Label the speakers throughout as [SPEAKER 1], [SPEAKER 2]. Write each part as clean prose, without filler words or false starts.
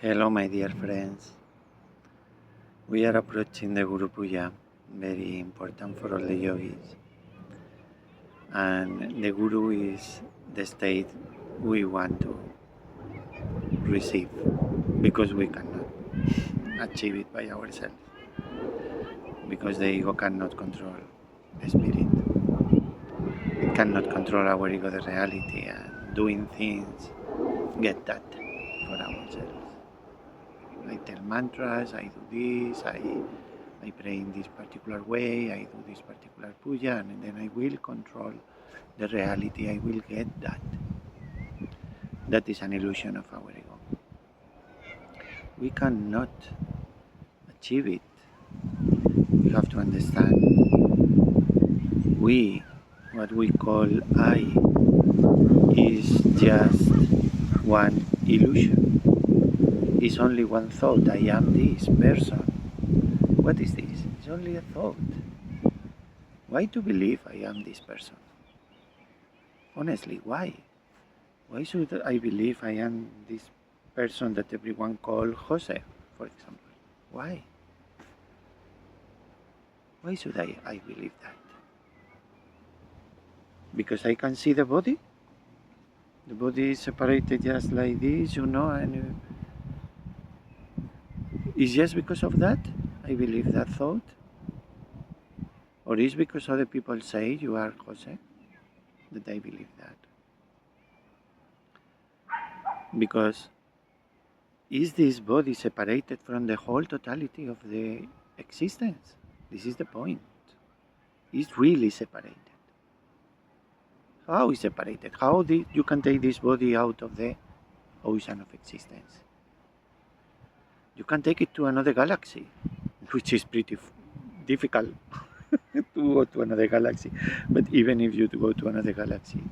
[SPEAKER 1] Hello, my dear friends. We are approaching the Guru Puja, very important for all the yogis. And the Guru is the state we want to receive because we cannot achieve it by ourselves. Because the ego cannot control the spirit. It cannot control our ego, the reality, and doing things, get that for ourselves. I tell mantras, I do this, I pray in this particular way, I do this particular puja, and then I will control the reality, I will get that. That is an illusion of our ego. We cannot achieve it. We have to understand. What we call I, is just one illusion. It's only one thought. I am this person. What is this? It's only a thought. Why to believe I am this person? Honestly, why? Why should I believe I am this person that everyone calls Jose, for example? Why? Why should I believe that? Because I can see the body? The body is separated just like this, and is just because of that I believe that thought? Or is because other people say you are Jose that I believe that? Because is this body separated from the whole totality of the existence? This is the point. It's really separated. How is separated? How you can take this body out of the ocean of existence? You can take it to another galaxy, which is pretty difficult to go to another galaxy. But even if you go to another galaxy,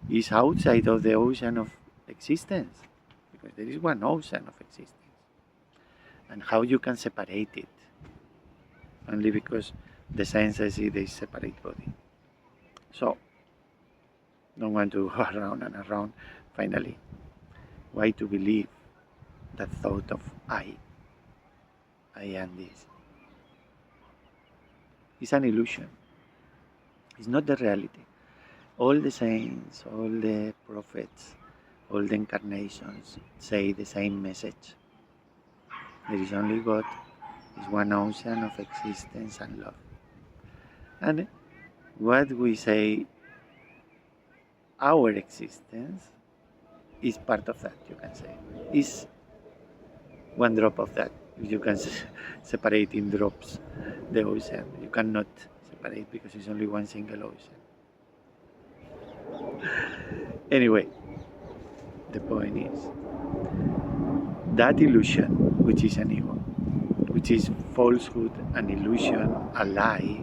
[SPEAKER 1] it's outside of the ocean of existence, because there is one ocean of existence. And how you can separate it? Only because the senses see they separate body. So, don't want to go around and around. Finally, why to believe that thought of I am this? It's an illusion. It's not the reality. All the saints, all the prophets, all the incarnations say the same message. There is only God, is one ocean of existence and love. And what we say, our existence, is part of that, you can say. Is one drop of that. You can separate in drops the ocean. You cannot separate because it's only one single ocean. Anyway, the point is that illusion, which is an ego, which is falsehood, an illusion, a lie,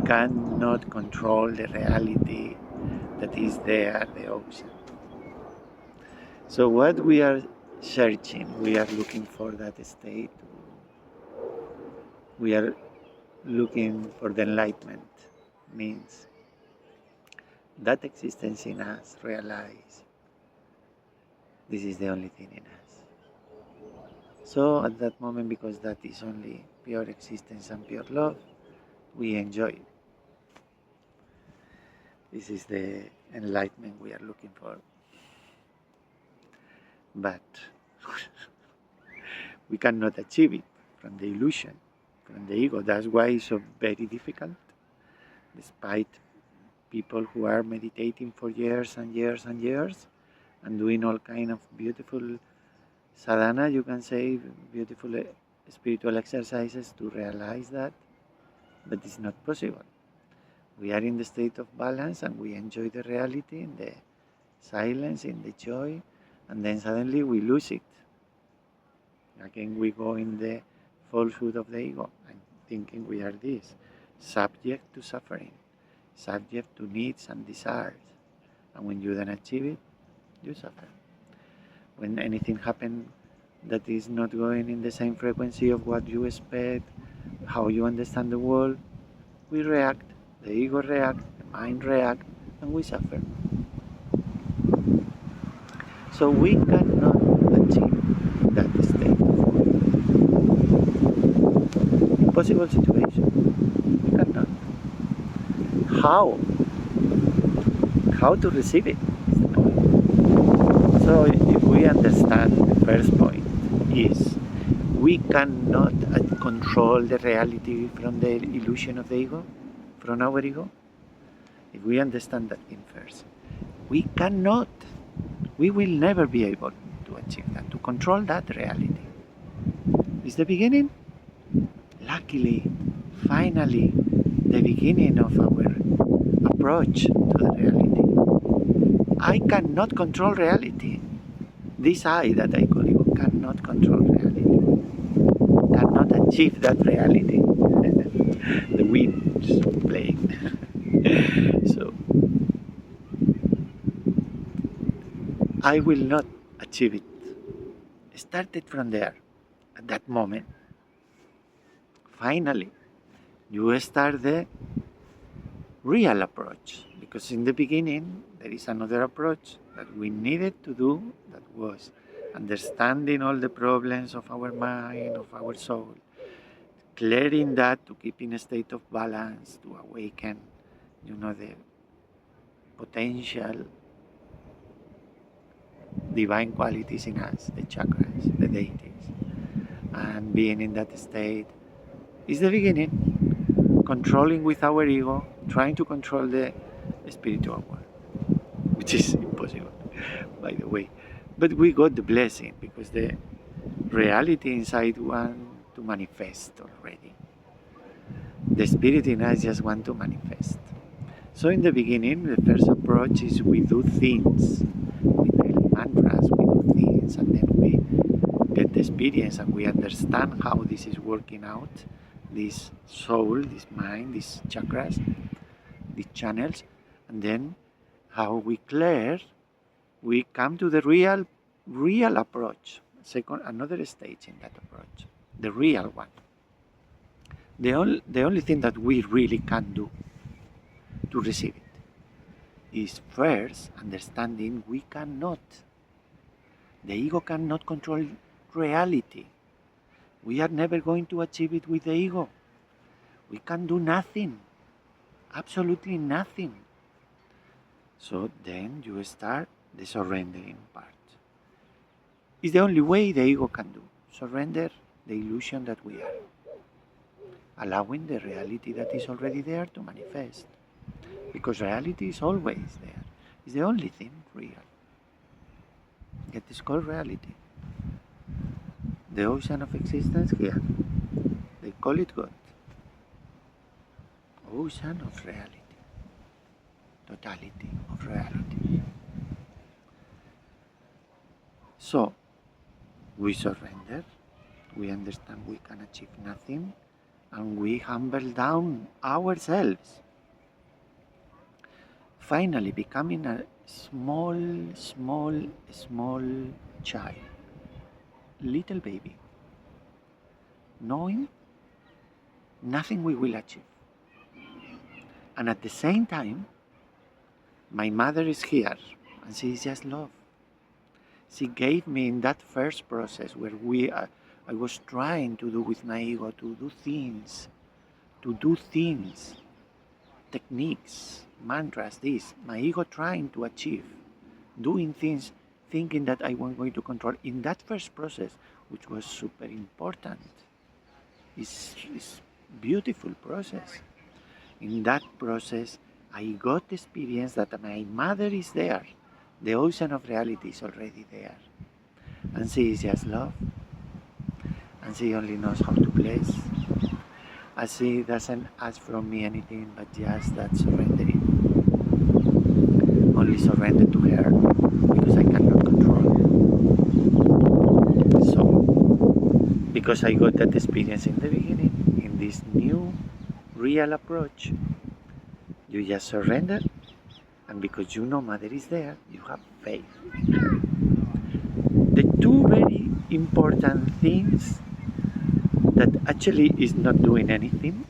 [SPEAKER 1] cannot control the reality that is there, the ocean. So what we are searching, we are looking for that state. We are looking for the enlightenment, means that existence in us realize this is the only thing in us. So at that moment, because that is only pure existence and pure love, we enjoy it. This is the enlightenment we are looking for. But we cannot achieve it from the illusion, from the ego. That's why it's so very difficult. Despite people who are meditating for years and years and years and doing all kind of beautiful sadhana, you can say, beautiful spiritual exercises to realize that, but it's not possible. We are in the state of balance and we enjoy the reality in the silence, in the joy, and then suddenly we lose it. Again, we go in the falsehood of the ego and thinking we are this, subject to suffering, subject to needs and desires. And when you don't achieve it, you suffer. When anything happens that is not going in the same frequency of what you expect, how you understand the world, we react, the ego reacts, the mind reacts, and we suffer. So we cannot achieve that state. impossible situation. We cannot. How? How to receive it? Is the point. So if we understand the first point is we cannot control the reality from the illusion of the ego, from our ego. If we understand that thing first, we cannot, we will never be able to achieve that, to control that reality. Is the beginning? Luckily, finally, the beginning of our approach to the reality. I cannot control reality. This I that I call ego cannot control reality, cannot achieve that reality. The wind is playing. So, I will not achieve it. Started from there, at that moment. Finally, you start the real approach, because in the beginning there is another approach that we needed to do, that was understanding all the problems of our mind, of our soul, clearing that to keep in a state of balance, to awaken, the potential divine qualities in us, the chakras, the deities, and being in that state is the beginning. Controlling with our ego, trying to control the spiritual world, which is impossible, by the way. But we got the blessing because the reality inside want to manifest already. The spirit in us just want to manifest. So in the beginning, the first approach is we do things, we tell mantras, we do things, and then we get the experience and we understand how this is working out, this soul, this mind, these chakras, these channels, and then how we clear, we come to the real approach, another stage in that approach, the real one. The only thing that we really can do to receive it is first understanding we cannot. The ego cannot control reality. We are never going to achieve it with the ego. We can do nothing, absolutely nothing. So then you start the surrendering part. It's the only way the ego can do. Surrender the illusion that we are. Allowing the reality that is already there to manifest. Because reality is always there. It's the only thing real. It is called reality. The ocean of existence here. They call it God. Ocean of reality. Totality of reality. So, we surrender, we understand we can achieve nothing, and we humble down ourselves. Finally becoming a small child, little baby, knowing nothing we will achieve. And at the same time, my mother is here, and she is just love. She gave me in that first process where I was trying to do with my ego, to do things, techniques, mantras, this, my ego trying to achieve, doing things, thinking that I was going to control. In that first process, which was super important, it's beautiful process. In that process, I got the experience that my mother is there. The ocean of reality is already there. And she is just love. And she only knows how to bless. And she doesn't ask from me anything but just that surrendering. Only surrender to her because I cannot control. So, because I got that experience in the beginning, in this new real approach, you just surrender. And because you know Mother is there, you have faith in her. The two very important things that actually is not doing anything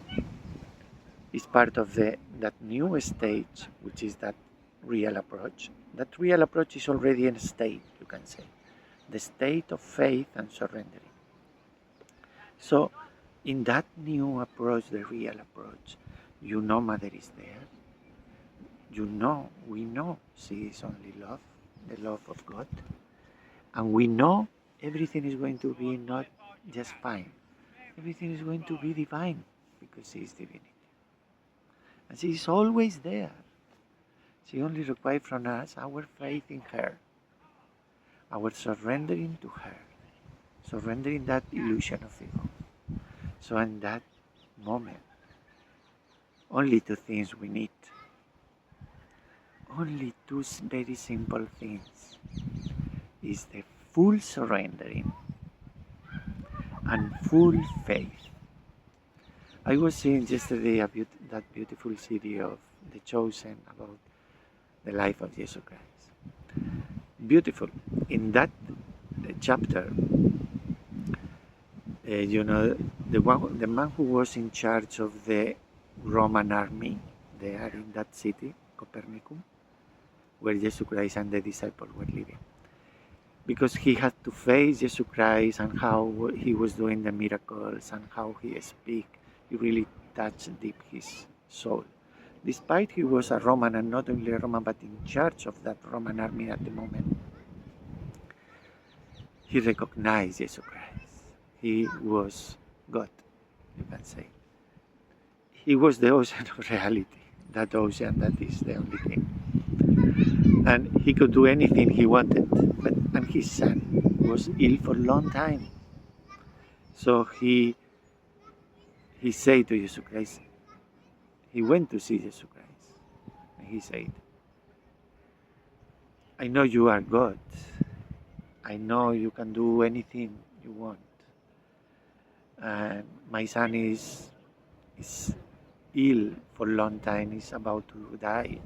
[SPEAKER 1] is part of that new stage, which is that real approach. That real approach is already in a state, you can say. The state of faith and surrendering. So In that new approach, the real approach, you know Mother is there. You know, we know she is only love, the love of God. And we know everything is going to be not just fine. Everything is going to be divine because she is divinity. And she is always there. She only requires from us our faith in her, our surrendering to her, surrendering that illusion of ego. So in that moment, only two things we need. Only two very simple things is the full surrendering and full faith. I was seeing yesterday that beautiful CD of The Chosen about the life of Jesus Christ. Beautiful. In that chapter, the man who was in charge of the Roman army there in that city, Copernicum, where Jesus Christ and the disciples were living. Because he had to face Jesus Christ and how he was doing the miracles and how he speak, he really touched deep his soul. Despite he was a Roman, and not only a Roman, but in charge of that Roman army at the moment, he recognized Jesus Christ. He was God, you can say. He was the ocean of reality, that ocean that is the only thing. And he could do anything he wanted. And his son was ill for a long time. So he said to Jesus Christ, he went to see Jesus Christ. And he said, I know you are God. I know you can do anything you want. And my son is ill for a long time. He's about to die.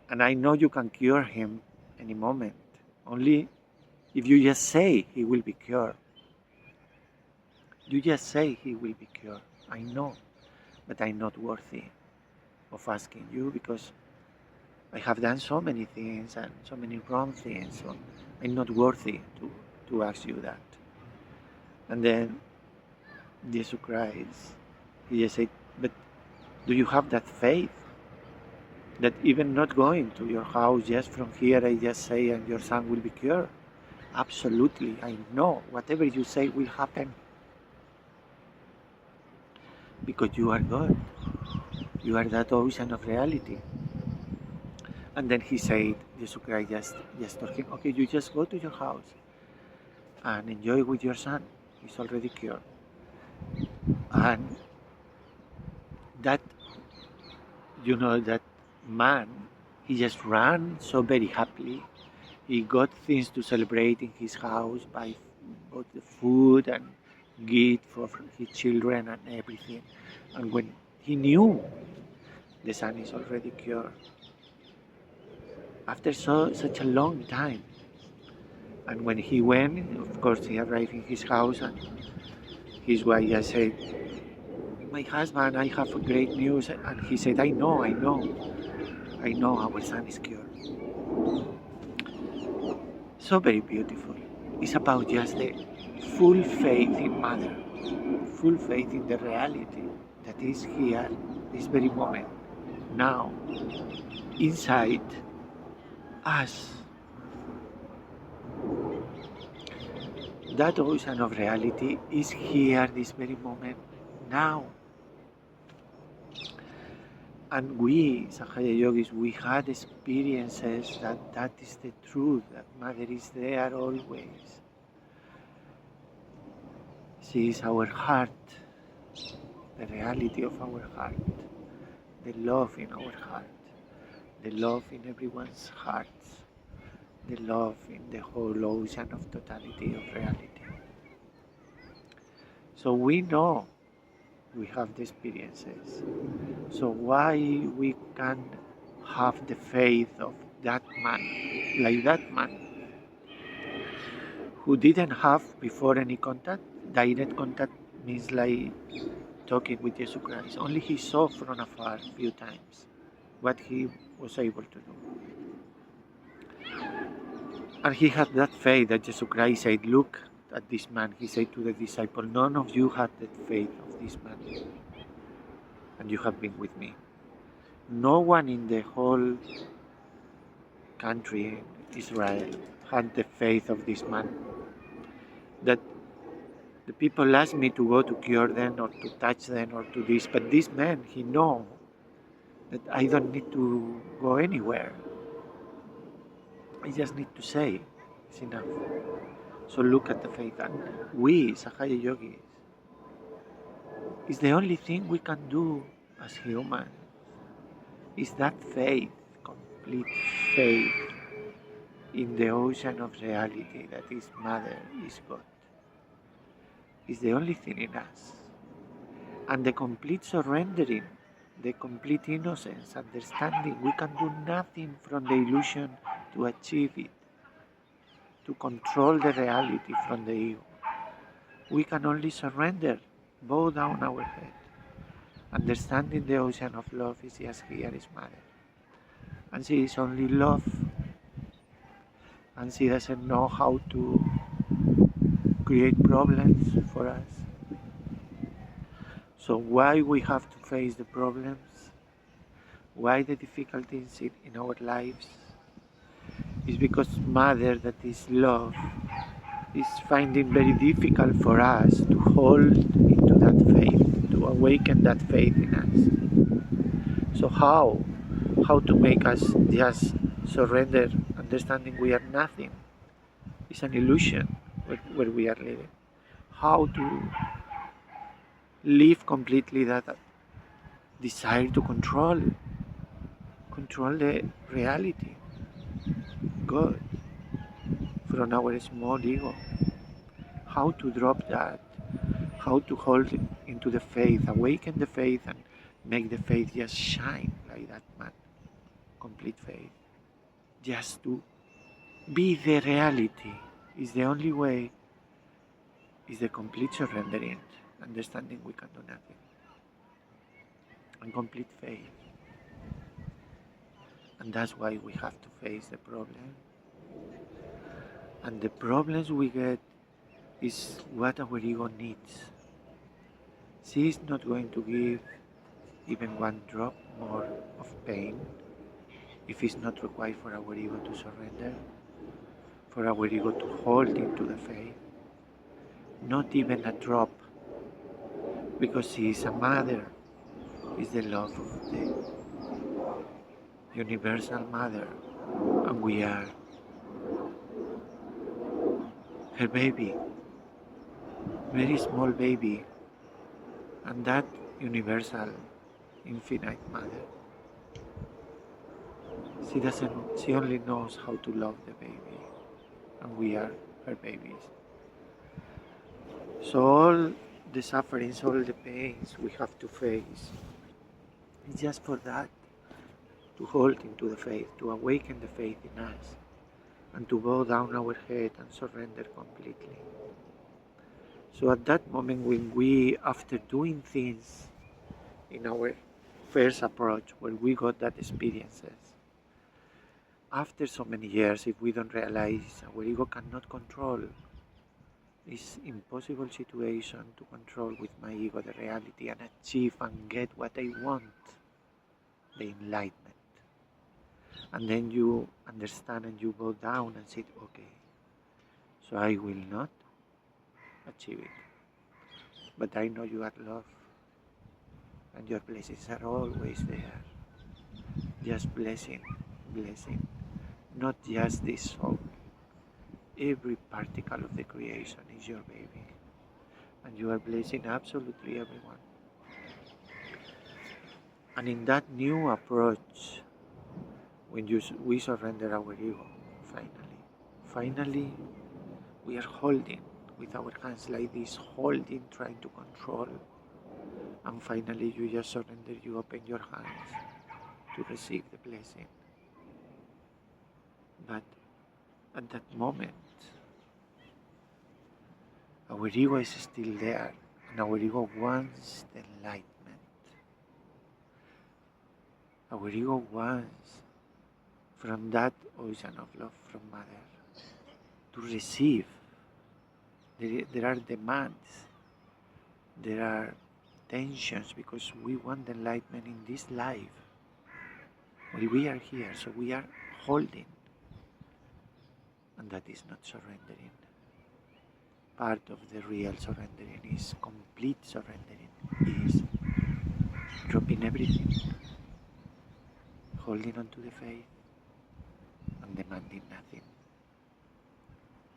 [SPEAKER 1] And I know you can cure him any moment. Only if you just say he will be cured. You just say he will be cured. I know, but I'm not worthy of asking you because I have done so many things and so many wrong things. So I'm not worthy to ask you that. And then Jesus Christ, he just said, but do you have that faith? That even not going to your house, just from here I just say and your son will be cured? Absolutely, I know whatever you say will happen. Because you are God. You are that ocean of reality. And then he said, Jesus Christ just told him, okay, you just go to your house and enjoy with your son. He's already cured. And that, that man, he just ran so very happily. He got things to celebrate in his house, bought the food and gift for his children and everything. And when he knew the son is already cured, after such a long time, and when he went, of course he arrived in his house and his wife just said, my husband, I have great news. And he said, I know our son is cured. So very beautiful. It's about just the full faith in Mother, full faith in the reality that is here, this very moment, now, inside us. That ocean of reality is here, this very moment, now. And we, Sankhya Yogis, we had experiences that is the truth, that Mother is there always. She is our heart, the reality of our heart, the love in our heart, the love in everyone's hearts, the love in the whole ocean of totality of reality. So we know we have the experiences. So why we can't have the faith of that man, like that man, who didn't have before any contact? Direct contact means like talking with Jesus Christ. Only he saw from afar a few times what he was able to do. And he had that faith that Jesus Christ said, look at this man. He said to the disciple, none of you had the faith of this man, and you have been with me. No one in the whole country, Israel, had the faith of this man. That the people asked me to go to cure them or to touch them or to this, but this man, he knows that I don't need to go anywhere. I just need to say, it's enough. So look at the faith. And we, Sahaja Yogis, is the only thing we can do as humans. Is that faith, complete faith in the ocean of reality that is Mother, is God. Is the only thing in us. And the complete surrendering, the complete innocence, understanding, we can do nothing from the illusion to achieve it, to control the reality from the ego. We can only surrender, bow down our head. Understanding the ocean of love is just here is Mother. And she is only love. And she doesn't know how to create problems for us. So why we have to face the problems? Why the difficulties in our lives? Is because Mother, that is love, is finding very difficult for us to hold into that faith, to awaken that faith in us. So how to make us just surrender, understanding we are nothing? It's an illusion where we are living. How to live completely that desire to control the reality, God, from our small ego. How to drop that, how to hold into the faith, awaken the faith and make the faith just shine like that man, complete faith. Just to be the reality is the only way, is the complete surrendering, understanding we can do nothing, and complete faith. And that's why we have to face the problem. And the problems we get is what our ego needs. She is not going to give even one drop more of pain if it's not required for our ego to surrender, for our ego to hold into the faith. Not even a drop, because she is a mother, is the love of the universal mother, and we are her baby, very small baby, and that universal, infinite mother. She only knows how to love the baby, and we are her babies. So all the sufferings, all the pains we have to face, it's just for that, to hold into the faith, to awaken the faith in us, and to bow down our head and surrender completely. So at that moment when we, after doing things in our first approach, where we got that experiences, after so many years, if we don't realize our ego cannot control, this impossible situation to control with my ego the reality and achieve and get what I want, the enlightenment. And then you understand and you bow down and say, okay, so I will not achieve it. But I know you are love, and your blessings are always there. Just blessing, blessing. Not just this soul. Every particle of the creation is your baby. And you are blessing absolutely everyone. And in that new approach, when we surrender our ego, finally we are holding with our hands like this, holding, trying to control. And finally you just surrender, you open your hands to receive the blessing. But at that moment, our ego is still there, and our ego wants the enlightenment. Our ego wants from that ocean of love from Mother to receive There are demands, there are tensions, because we want enlightenment in this life. While we are here, so we are holding, and that is not surrendering. Part of the real surrendering is complete surrendering, is dropping everything, holding on to the faith, and demanding nothing,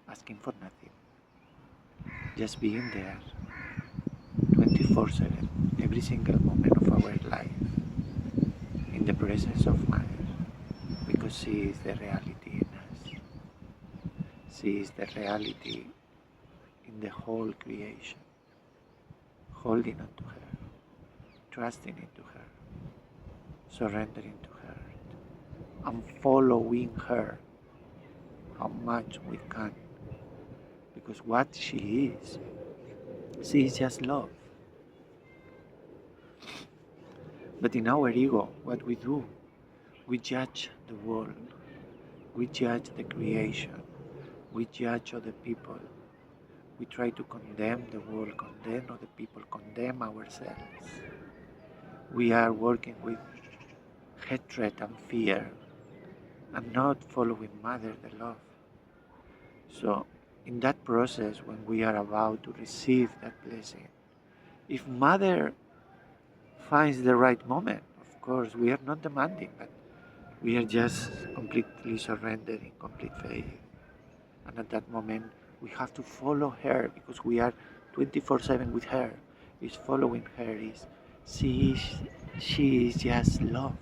[SPEAKER 1] asking for nothing, just being there 24/7, every single moment of our life, in the presence of Mother, because she is the reality in us. She is the reality in the whole creation, holding on to her, trusting into her, surrendering to her, and following her how much we can, because what she is just love. But in our ego, what we do, we judge the world, we judge the creation, we judge other people, we try to condemn the world, condemn other people, condemn ourselves. We are working with hatred and fear, and not following Mother, the love. So in that process, when we are about to receive that blessing, if Mother finds the right moment, of course, we are not demanding, but we are just completely surrendered in complete faith. And at that moment, we have to follow her, because we are 24/7 with her. Is following her, she is just love.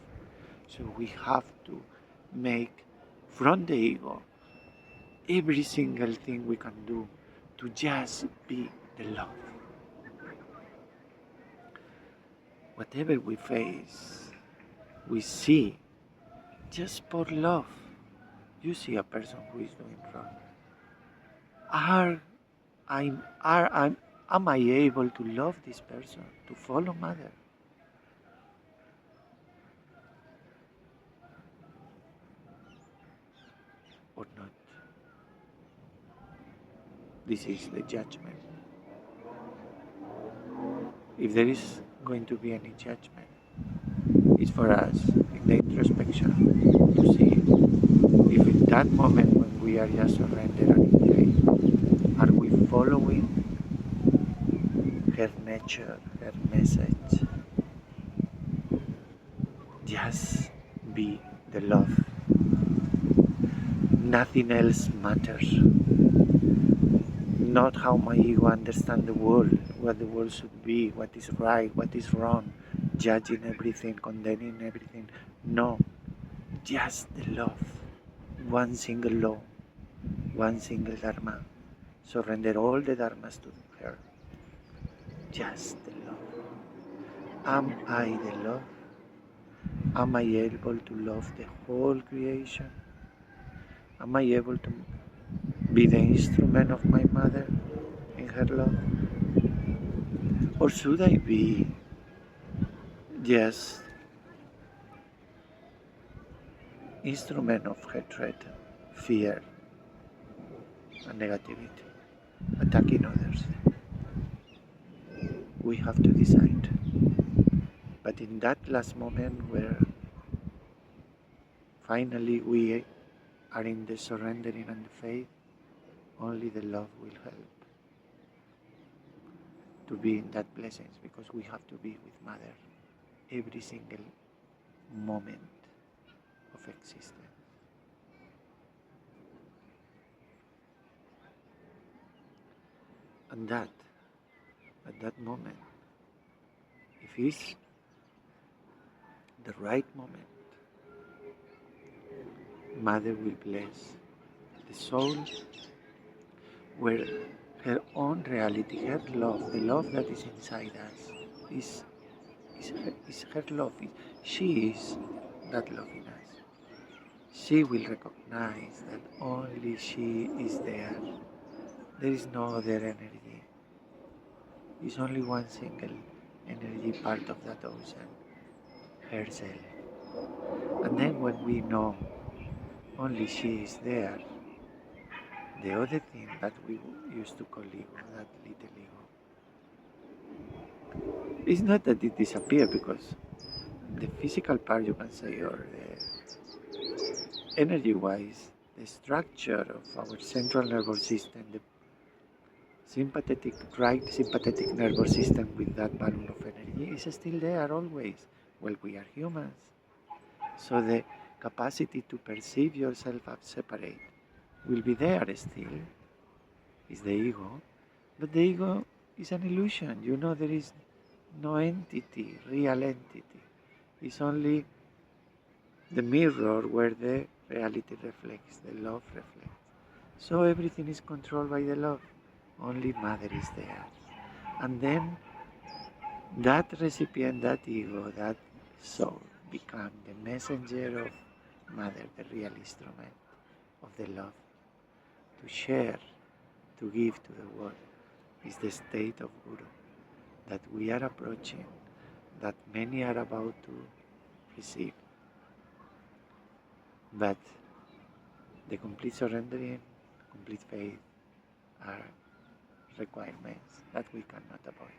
[SPEAKER 1] So we have to make from the ego every single thing we can do to just be the love. Whatever we face, we see just for love. You see a person who is doing wrong. Am I able to love this person, to follow Mother? Or not? This is the judgment. If there is going to be any judgment, it's for us in the introspection to see if in that moment when we are just surrendered and in faith, are we following her nature, her message? Just be the love. Nothing else matters. Not how my ego understands the world, what the world should be, what is right, what is wrong, judging everything, condemning everything. No, just the love. One single law, one single dharma. Surrender all the dharmas to her. Just the love. Am I the love? Am I able to love the whole creation? Am I able to be the instrument of my Mother in her love? Or should I be just instrument of hatred, fear, and negativity, attacking others? We have to decide. But in that last moment where finally we are in the surrendering and the faith, only the love will help to be in that blessings, because we have to be with Mother every single moment of existence. And that, at that moment, if it's the right moment, Mother will bless the soul where her own reality, her love, the love that is inside us, is her love. She is that love in us. She will recognize that only she is there. There is no other energy. It's only one single energy part of that ocean, herself. And then when we know only she is there, the other thing that we used to call ego, that little ego, it's not that it disappeared, because the physical part, you can say, or the energy-wise, the structure of our central nervous system, the right sympathetic nervous system with that balloon of energy is still there always. Well, we are humans. So the capacity to perceive yourself as separate will be there still, is the ego. But the ego is an illusion. You know, there is no entity, real entity. It's only the mirror where the reality reflects, the love reflects. So everything is controlled by the love. Only mother is there. And then that recipient, that ego, that soul become the messenger of mother, the real instrument of the love. To share, to give to the world is the state of Guru that we are approaching, that many are about to receive. But the complete surrendering, complete faith are requirements that we cannot avoid.